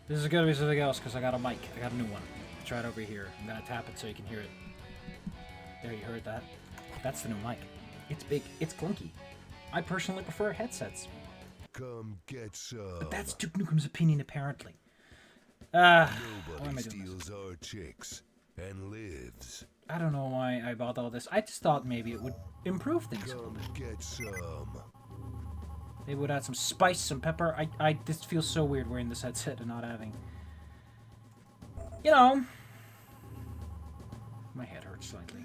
This is gonna be something else because I got a mic. I got a new one. It's right over here. I'm gonna tap it so you can hear it. There, you heard that? That's the new mic. It's big. It's clunky. I personally prefer headsets. Come get some. But that's Duke Nukem's opinion, apparently. Nobody steals our chicks and lives. I don't know why I bought all this. I just thought maybe it would improve things a little Come bit. get some. They would add some spice, some pepper. I just feel so weird wearing this headset and not having... You know... My head hurts slightly.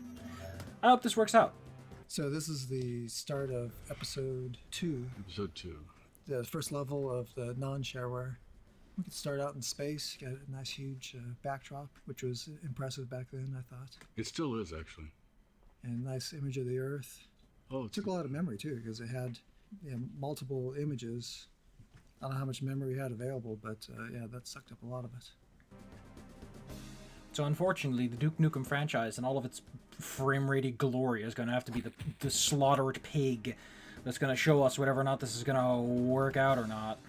I hope this works out. So this is the start of episode 2. Episode 2. The first level of the non-shareware. We could start out in space, get a nice huge backdrop, which was impressive back then, I thought. It still is, actually. And nice image of the Earth. Oh, It took a lot of memory, too, because it had multiple images. I don't know how much memory we had available, but yeah, that sucked up a lot of it. So unfortunately, the Duke Nukem franchise and all of its frame-rated glory is going to have to be the slaughtered pig that's going to show us whether or not this is going to work out or not.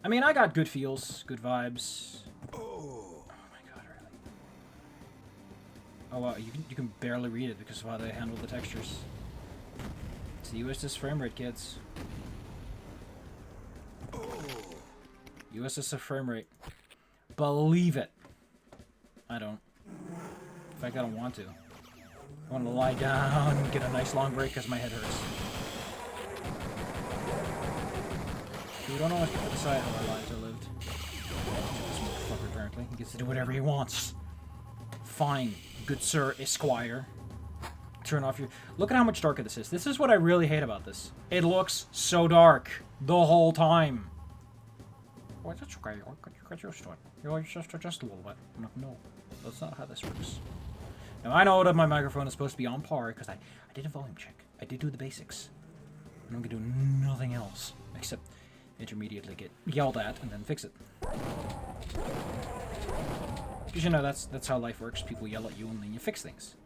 I mean, I got good feels, good vibes. Oh my god, really? Oh wow, you can barely read it because of how they handle the textures. It's the USS frame rate, kids. USS frame rate. Believe it. I don't. In fact, I don't want to. I want to lie down, get a nice long break because my head hurts. We don't always get to decide how our lives are lived. This motherfucker, apparently. He gets to do whatever he wants. Fine, good sir, Esquire. Turn off your... Look at how much darker this is. This is what I really hate about this. It looks so dark the whole time. Well, that's okay. I'll get used to it. You'll just adjust a little bit. I'm like, no, that's not how this works. Now, I know that my microphone is supposed to be on par because I did a volume check. I did do the basics. And I'm going to do nothing else except intermediately get yelled at and then fix it. Because, you know, that's how life works. People yell at you and then you fix things.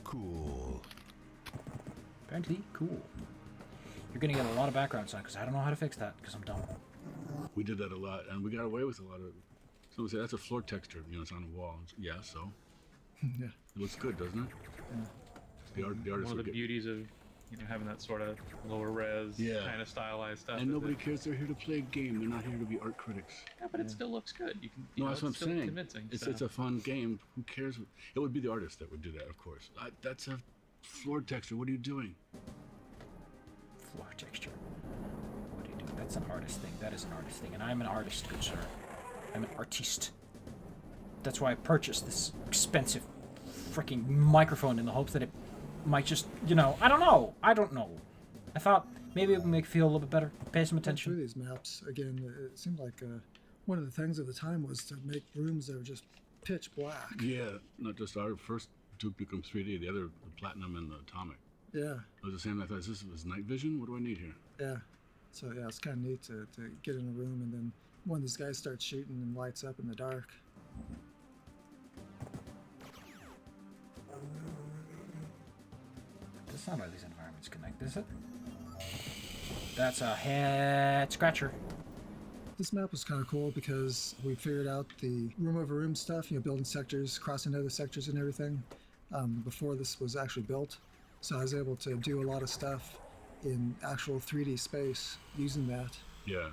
Cool. Apparently, cool. You're going to get a lot of background sound because I don't know how to fix that because I'm dumb. We did that a lot, and we got away with a lot of it. Someone said, that's a floor texture, you know, it's on a wall. Yeah, so? Yeah. It looks good, doesn't it? Yeah. The artists One of the beauties of having that sort of lower res, kind of stylized stuff. And nobody cares. They're here to play a game. They're not here to be art critics. Yeah, but it still looks good. You can. No, that's what I'm it's still saying. Convincing. It's a fun game. Who cares? It would be the artist that would do that, of course. That's a floor texture. What are you doing? Floor texture. What do you do? That's an artist thing. That is an artist thing. And I'm an artist, good sir. I'm an artiste. That's why I purchased this expensive freaking microphone in the hopes that it might just, I don't know. I don't know. I thought maybe it would make me feel a little bit better. Pay some attention. Through these maps, again, it seemed like one of the things at the time was to make rooms that were just pitch black. Yeah, not just our first Duke Nukem 3D, the other, the Platinum and the Atomic. Yeah. It was the same. I thought, this was night vision? What do I need here? Yeah. So, yeah, it's kind of neat to get in a room and then one of these guys starts shooting and lights up in the dark. That's not how these environments connect, is it? That's a head scratcher. This map was kind of cool because we figured out the room over room stuff, building sectors, crossing other sectors and everything before this was actually built. So I was able to do a lot of stuff in actual 3D space using that. Yeah.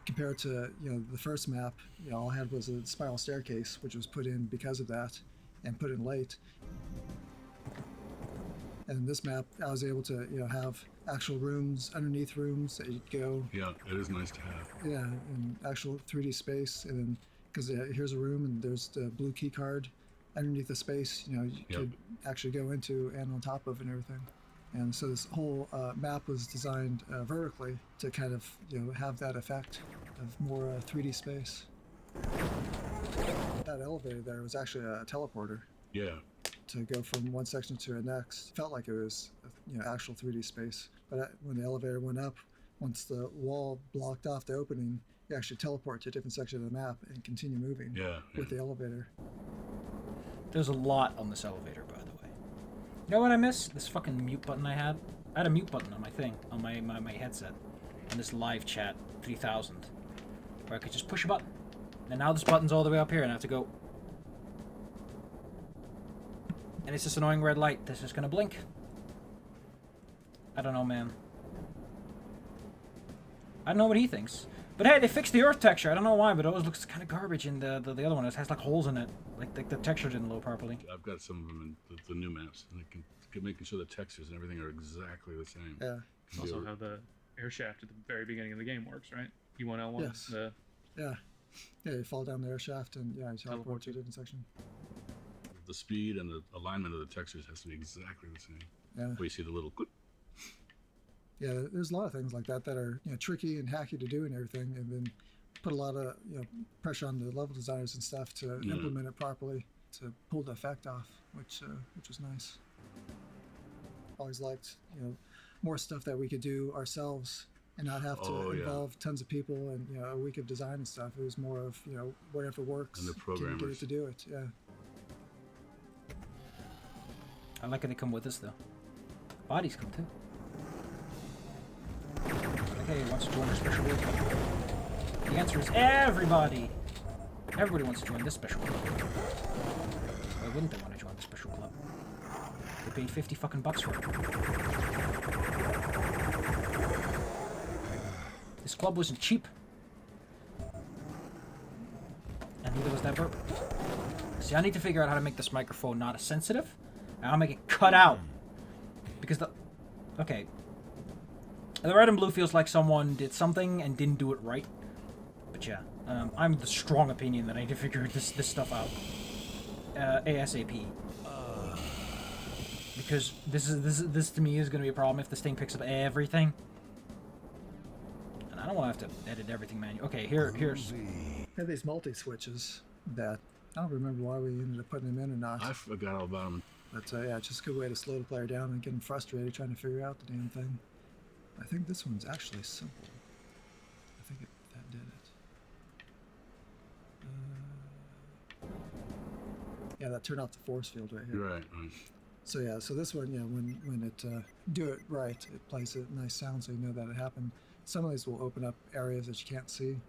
Compared to, the first map, all I had was a spiral staircase, which was put in because of that and put in late. And this map, I was able to, have actual rooms, underneath rooms that you could go. Yeah, it is nice to have. Yeah, in actual 3D space, and then because here's a room and there's the blue key card underneath the space, you could actually go into and on top of and everything. And so this whole map was designed vertically to kind of, have that effect of more 3D space. That elevator there was actually a teleporter. Yeah. To go from one section to the next. Felt like it was, actual 3D space. But when the elevator went up, once the wall blocked off the opening, you actually teleport to a different section of the map and continue moving with the elevator. There's a lot on this elevator, by the way. You know what I miss? This fucking mute button I had. I had a mute button on my thing, on my headset. On this live chat 3000. Or I could just push a button. And now this button's all the way up here and I have to go. And it's this annoying red light that's just gonna blink. I don't know, man. I don't know what he thinks. But hey, they fixed the earth texture. I don't know why, but it always looks kind of garbage in the other one. It has like holes in it. Like the texture didn't load properly. I've got some of them in the new maps. And I can making sure the textures and everything are exactly the same. Yeah. Also how the air shaft at the very beginning of the game works, right? E1, L1. Yes. Yeah. Yeah, you fall down the air shaft and yeah, you teleport to a different section. The speed and the alignment of the textures has to be exactly the same. Yeah. Where you see the little... Yeah, there's a lot of things like that that are tricky and hacky to do and everything, and then put a lot of pressure on the level designers and stuff to implement it properly to pull the effect off, which was nice. Always liked more stuff that we could do ourselves and not have to involve tons of people and a week of design and stuff. It was more of whatever works. And the programmers. Get it to do it. Yeah. I like how they come with us though. Bodies come too. Okay, wants to join our special group. The answer is everybody! Everybody wants to join this special club. Why wouldn't they want to join the special club? They paid 50 fucking bucks for it. This club wasn't cheap. And neither was that burp. See, I need to figure out how to make this microphone not as sensitive. And I'll make it cut out. Because okay. The red and blue feels like someone did something and didn't do it right. But yeah, I'm of the strong opinion that I need to figure this stuff out ASAP. Because this to me is going to be a problem if this thing picks up everything. And I don't want to have to edit everything manually. Okay, here's. We have these multi-switches that I don't remember why we ended up putting them in or not. I forgot all about them. But yeah, it's just a good way to slow the player down and get them frustrated trying to figure out the damn thing. I think this one's actually simple. I think that did it. Yeah, that turned off the force field right here. Right. So yeah, so this one, when it do it right, it plays a nice sound so you know that it happened. Some of these will open up areas that you can't see,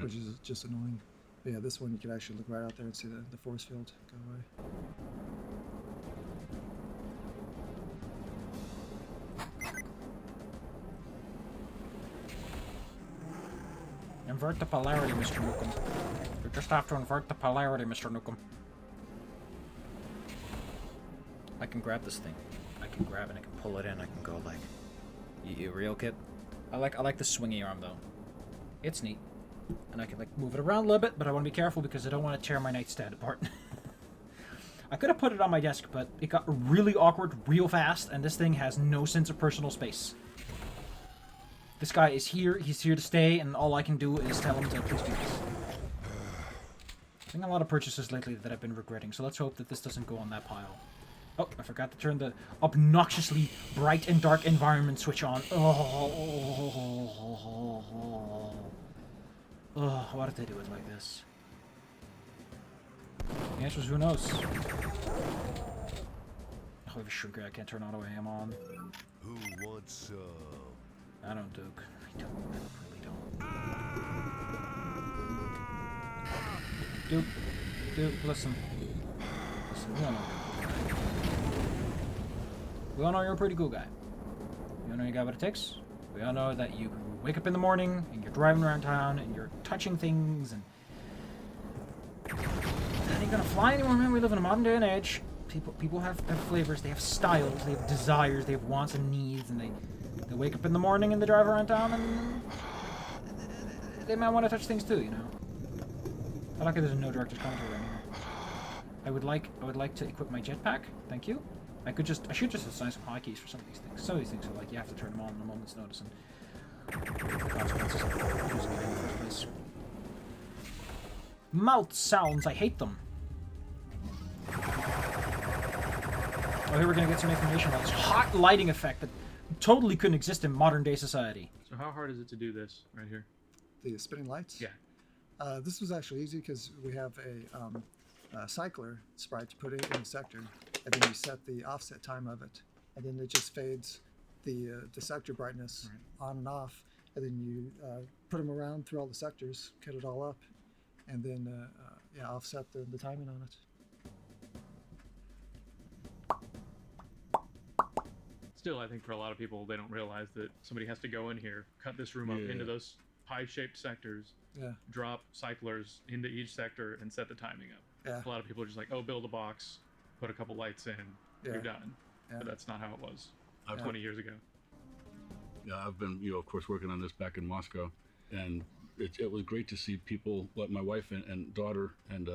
which is just annoying. But yeah, this one you can actually look right out there and see the force field go away. Invert the polarity, Mr. Nukem. You just have to invert the polarity, Mr. Nukem. I can grab this thing. I can grab it, I can pull it in, I can go like... You real, kid? I like the swingy arm, though. It's neat. And I can, like, move it around a little bit, but I want to be careful because I don't want to tear my nightstand apart. I could have put it on my desk, but it got really awkward real fast, and this thing has no sense of personal space. This guy is here, he's here to stay, and all I can do is tell him to please do this. I've made a lot of purchases lately that I've been regretting, so let's hope that this doesn't go on that pile. Oh, I forgot to turn the obnoxiously bright and dark environment switch on. Oh, why did they do it like this? The answer is who knows. Oh, I have a shrinker, I can't turn auto aim on. Who wants some? I don't, Duke. I don't. I really don't. Duke, listen. We all know you're a pretty cool guy. We all know you got what it takes. We all know that you wake up in the morning and you're driving around town and you're touching things and... That ain't gonna fly anymore, man. We live in a modern day and age. People have flavors, they have styles, they have desires, they have wants and needs, and they wake up in the morning and they drive around town and they might want to touch things too, you know. I like that there's no director's commentary right here. I would like to equip my jetpack. Thank you. I should just assign some hotkeys for some of these things. Some of these things are like you have to turn them on in a moment's notice and the consequences of using it in the first place. Mouth sounds, I hate them. Oh, here we're gonna get some information about this hot lighting effect that totally couldn't exist in modern day society. So how hard is it to do this right here? The spinning lights? Yeah. This was actually easy because we have a cycler sprite to put it in the sector, and then you set the offset time of it, and then it just fades the sector brightness on and off, and then you put them around through all the sectors, cut it all up, and then offset the timing on it. Still, I think for a lot of people, they don't realize that somebody has to go in here, cut this room up into those pie-shaped sectors, drop cyclers into each sector, and set the timing up. A lot of people are just like, oh, build a box, put a couple lights in, you're done. But that's not how it was 20 years ago. Yeah, I've been, of course, working on this back in Moscow, and it was great to see people like my wife and daughter and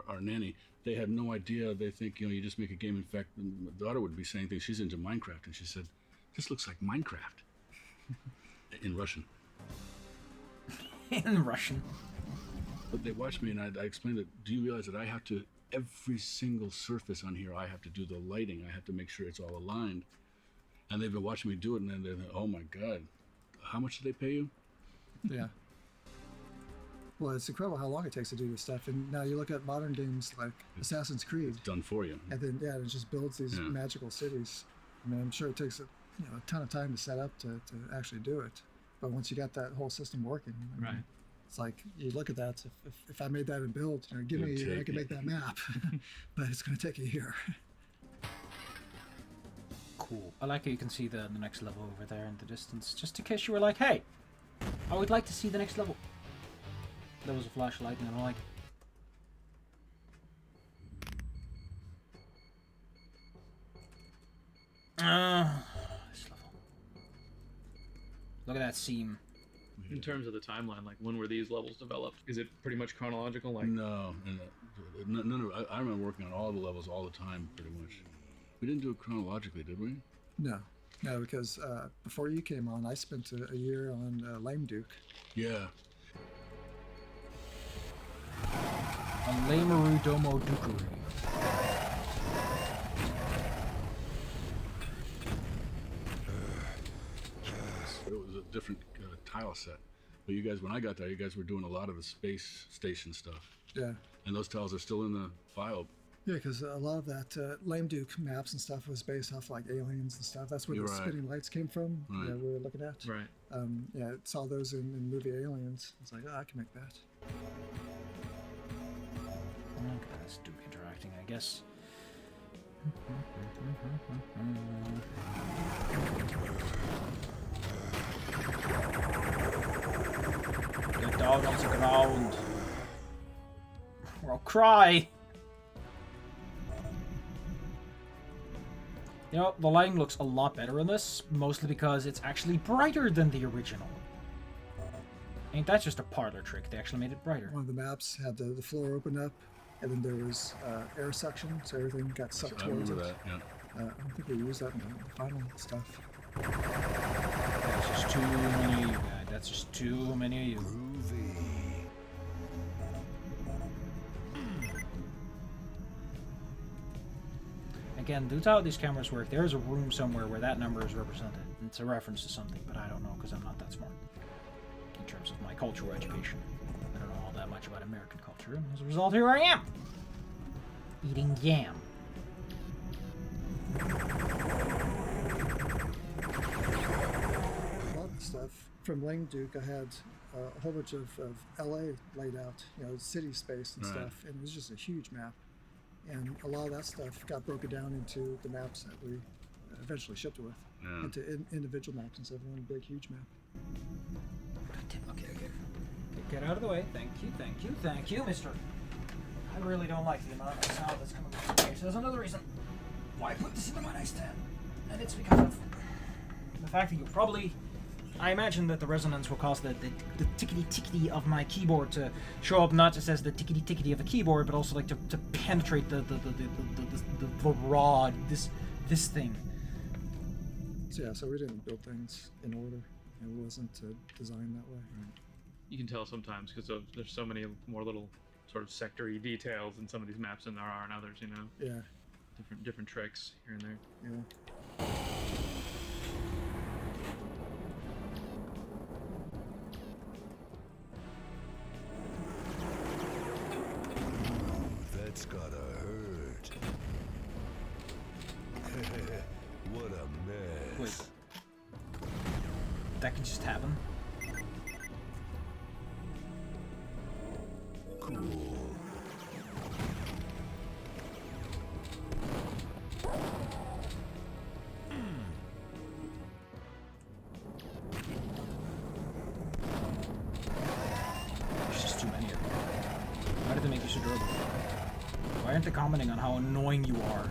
our nanny. They had no idea. They think, you just make a game. In fact, my daughter would be saying things. She's into Minecraft, and she said, "This looks like Minecraft," in Russian. In Russian. But they watched me, and I explained that. Do you realize that I have to every single surface on here? I have to do the lighting. I have to make sure it's all aligned. And they've been watching me do it, and then they're like, oh my God, how much do they pay you? Yeah. Well, it's incredible how long it takes to do this stuff. And now you look at modern games like Assassin's Creed. It's done for you. And then, it just builds these magical cities. I mean, I'm sure it takes a ton of time to set up to actually do it. But once you got that whole system working, it's like you look at that. If I made that in build, give me, I can make that map. But it's going to take a year. Cool. I like how you can see the next level over there in the distance, just in case you were like, hey, I would like to see the next level. There was a flashlight, and I'm like, this level. Look at that seam. In terms of the timeline, like when were these levels developed? Is it pretty much chronological? Like no. I remember working on all the levels all the time, pretty much. We didn't do it chronologically, did we? No, because before you came on, I spent a year on Lame Duke. Yeah. On Lameru Domo Dukuri. It was a different tile set. But you guys, when I got there, you guys were doing a lot of the space station stuff. Yeah. And those tiles are still in the file. Yeah, because a lot of that Lame Duke maps and stuff was based off like aliens and stuff. That's where the spinning lights came from. Right. We were looking at. Right. Saw those in movie Aliens. It's like, I can make that. Okay, that's Duke interacting, I guess. Get down on the ground. Or I'll cry. The lighting looks a lot better in this, mostly because it's actually brighter than the original. Ain't that just a parlor trick? They actually made it brighter. One of the maps had the floor open up, and then there was air suction, so everything got sucked towards it. I remember that, yeah. I don't think we used that in the final stuff. That's just too many of you guys. That's just too many of you. Groovy. Again, due to how these cameras work, there's a room somewhere where that number is represented. It's a reference to something, but I don't know because I'm not that smart in terms of my cultural education. I don't know all that much about American culture, and as a result, here I am, eating yam. A lot of stuff from Lame Duke, I had a whole bunch of LA laid out, city space and stuff, and it was just a huge map. And a lot of that stuff got broken down into the maps that we eventually shipped with, into individual maps instead of one big, huge map. Okay. Get out of the way. Thank you, mister. I really don't like the amount of sound that's coming from here. So there's another reason why I put this into my nightstand. And it's because of the fact that you probably... I imagine that the resonance will cause the tickety-tickety of my keyboard to show up not just as the tickety-tickety of a keyboard, but also like to penetrate the rod, this thing. So we didn't build things in order. It wasn't designed that way. You can tell sometimes because there's so many more little sort of sector-y details in some of these maps than there are in others, Yeah. Different tricks here and there. Yeah. That's gotta hurt. What a mess. Wait. That could just happen? cool. There's just too many of them. Why did they make you so durable? Why aren't they commenting on how annoying you are?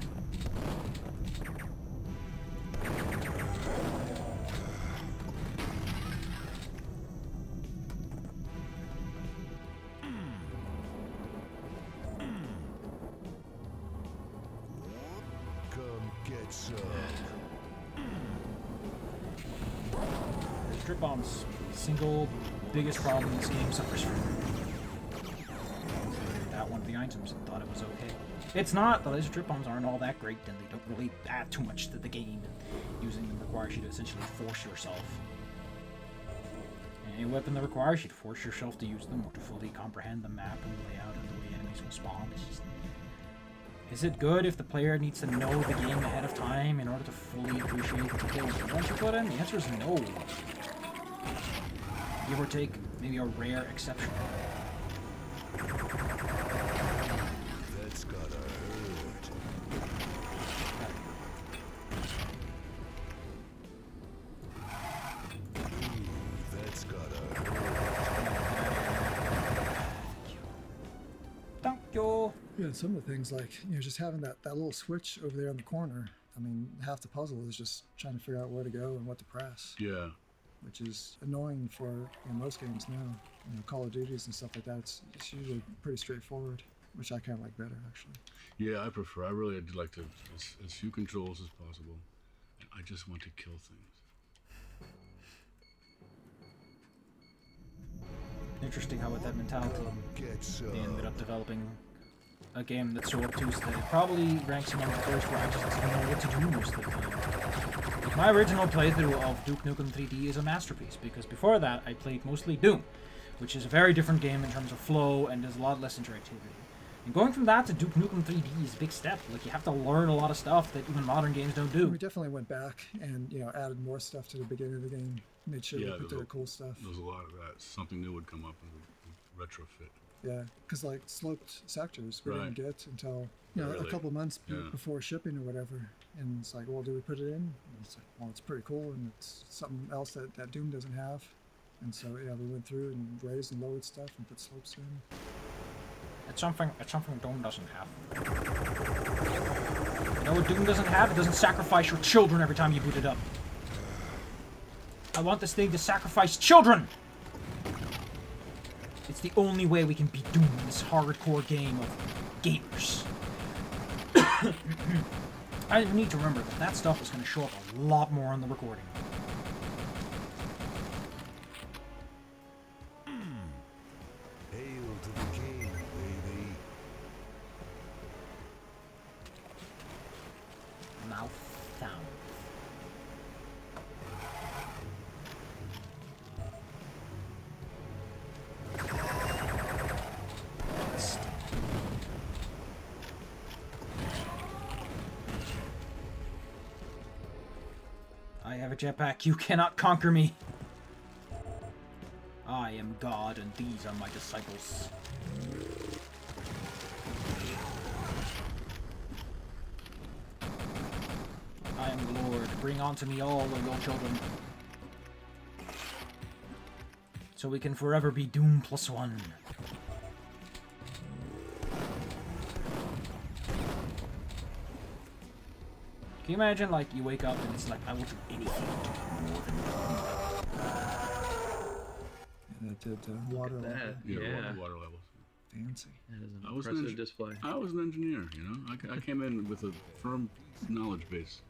Come get some. Drip bombs. Single biggest problem this game suffers from. That one of the items and thought it was okay. It's not. The laser drip bombs aren't all that great, and they don't really add too much to the game. And using them requires you to essentially force yourself. Any weapon that requires you to force yourself to use them or to fully comprehend the map and the layout and the way enemies will spawn. It's just... Is it good if the player needs to know the game ahead of time in order to fully appreciate the details you want to put in? The answer is no. Give or take, maybe a rare exception. That's gotta hurt. Ooh, that's gotta hurt. Thank you. Yeah, some of the things like, you know, just having that little switch over there in the corner. I mean, half the puzzle is just trying to figure out where to go and what to press. Yeah. Which is annoying for most games now. You know, Call of Duties and stuff like that. It's usually pretty straightforward, which I kind of like better, actually. Yeah, I prefer. I really do like to as few controls as possible. And I just want to kill things. Interesting how with that mentality, Get some. they ended up developing a game that's so obtuse that it probably ranks among the first where I just don't know what to do most of the time. Like my original playthrough of Duke Nukem 3D is a masterpiece, because before that I played mostly Doom, which is a very different game in terms of flow and there's a lot less interactivity. And going from that to Duke Nukem 3D is a big step. Like, you have to learn a lot of stuff that even modern games don't do. We definitely went back and, you know, added more stuff to the beginning of the game. Made sure we put their cool stuff. There's a lot of that. Something new would come up and retrofit. Yeah, because like sloped sectors we didn't get until, you know, Really? a couple months before shipping or whatever. And it's like, well, do we put it in? And it's like, well, it's pretty cool, and it's something else that Doom doesn't have. And so, yeah, we went through and raised and lowered stuff and put slopes in. It's something Doom doesn't have. You know what Doom doesn't have? It doesn't sacrifice your children every time you boot it up. I want this thing to sacrifice children! It's the only way we can beat Doom in this hardcore game of gamers. I need to remember that stuff is going to show up a lot more on the recording. Hail to the king, baby. Mouth down. I have a jetpack. You cannot conquer me. I am God, and these are my disciples. I am the Lord. Bring unto me all of your children, so we can forever be Doom +1. Can you imagine, like, you wake up and it's like, I will do anything to do more than And it did water level. Yeah, water levels. Fancy. That is an impressive display. I was an engineer, you know. I came in with a firm knowledge base.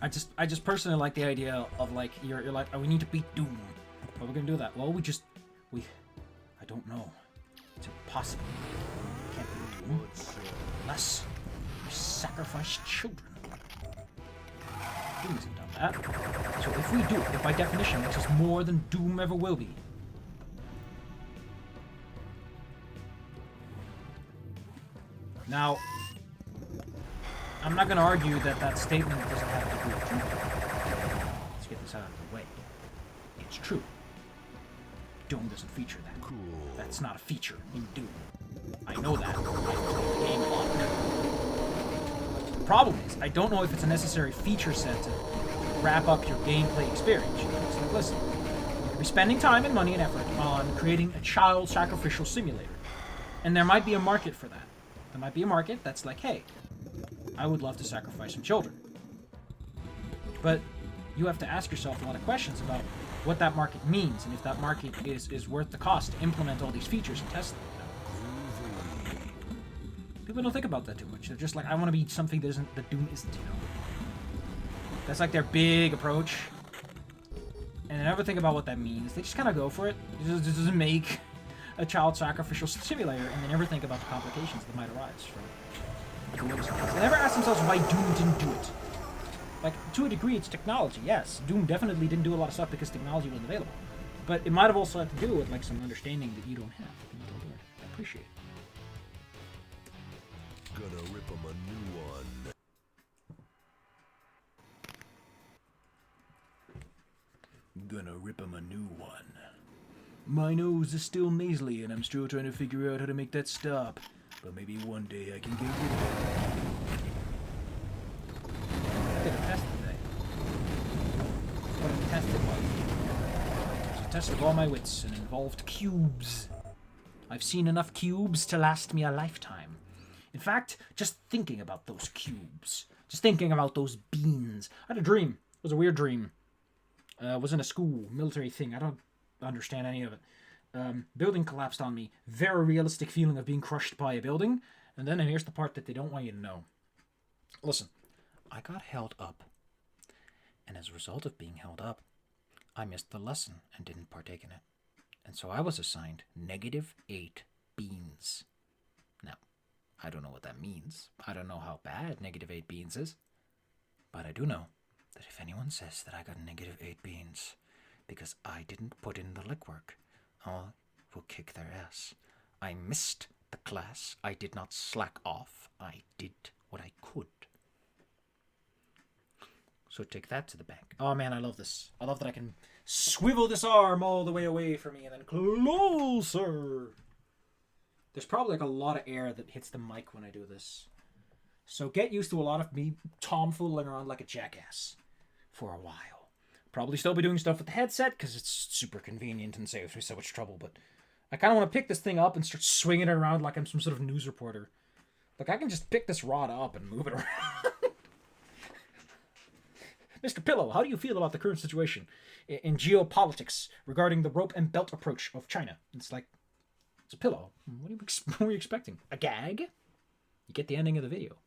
I just personally like the idea of, like, you're like, oh, we need to beat Doom. How are we gonna do that? Well, I don't know. It's impossible. We can't beat Doom unless we sacrifice children. Doom hasn't done that. So if we do it by definition makes us more than Doom ever will be. Now, I'm not going to argue that statement doesn't have to be true. Let's get this out of the way. It's true. Doom doesn't feature that. Cool. That's not a feature in Doom. I know that. I played the game a lot. The problem is, I don't know if it's a necessary feature set to wrap up your gameplay experience. It's like, listen, you could be spending time and money and effort on creating a child sacrificial simulator. And there might be a market for that. There might be a market that's like, hey, I would love to sacrifice some children. But you have to ask yourself a lot of questions about what that market means, and if that market is worth the cost to implement all these features and test them. You know? People don't think about that too much. They're just like, I want to be something that Doom isn't, you know? That's like their big approach. And they never think about what that means. They just kind of go for it. It just doesn't make a child sacrificial simulator, and they never think about the complications that might arise from it. They never ask themselves why Doom didn't do it. Like, to a degree, it's technology, yes. Doom definitely didn't do a lot of stuff because technology wasn't available. But it might have also had to do with, like, some understanding that you don't have. I appreciate it. Gonna rip 'em a new one. Gonna rip 'em a new one. My nose is still nasally, and I'm still trying to figure out how to make that stop. But maybe one day I can get rid of it. I did a test today. What a test it was. It was a test of all my wits and involved cubes. I've seen enough cubes to last me a lifetime. In fact, just thinking about those cubes, just thinking about those beans. I had a dream. It was a weird dream. It was in a school, military thing. I don't understand any of it. Building collapsed on me. Very realistic feeling of being crushed by a building. And here's the part that they don't want you to know. Listen, I got held up. And as a result of being held up, I missed the lesson and didn't partake in it. And so I was assigned -8 beans. Now, I don't know what that means. I don't know how bad -8 beans is. But I do know that if anyone says that I got -8 beans because I didn't put in the legwork, I will kick their ass. I missed the class. I did not slack off. I did what I could. So take that to the bank. Oh man, I love this. I love that I can swivel this arm all the way away from me and then closer. There's probably like a lot of air that hits the mic when I do this. So get used to a lot of me tomfooling around like a jackass for a while. Probably still be doing stuff with the headset because it's super convenient and saves me so much trouble, but I kind of want to pick this thing up and start swinging it around like I'm some sort of news reporter. Like, I can just pick this rod up and move it around. Mr. Pillow, how do you feel about the current situation in geopolitics regarding the rope and belt approach of China? It's like, it's a pillow. What were you expecting? A gag? You get the ending of the video.